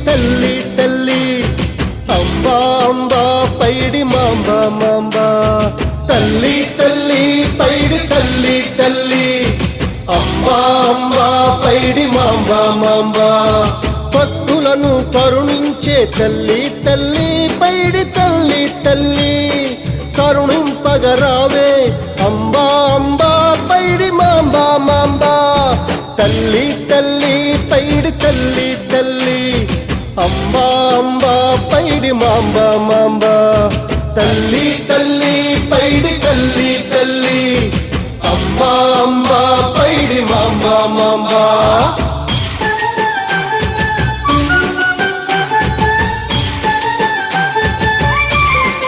తల్లి తల్లి అంబా అంబా పైడి mamba mamba తల్లి తల్లి పైడి తల్లి తల్లి అంబా అంబా పైడి మాంబ మాంబ భక్తులను కరుణించే తల్లి తల్లి పైడి తల్లి తల్లి కరుణింపగరావే అంబా అంబా పైడి మాంబ మాంబ తల్లి తల్లి పైడి తల్లి తల్లి అంబా అంబా పైడి మాంబ మాంబ తల్లి తల్లి పైడి తల్లి తల్లి అంబా అంబా పైడి మాంబ మాంబ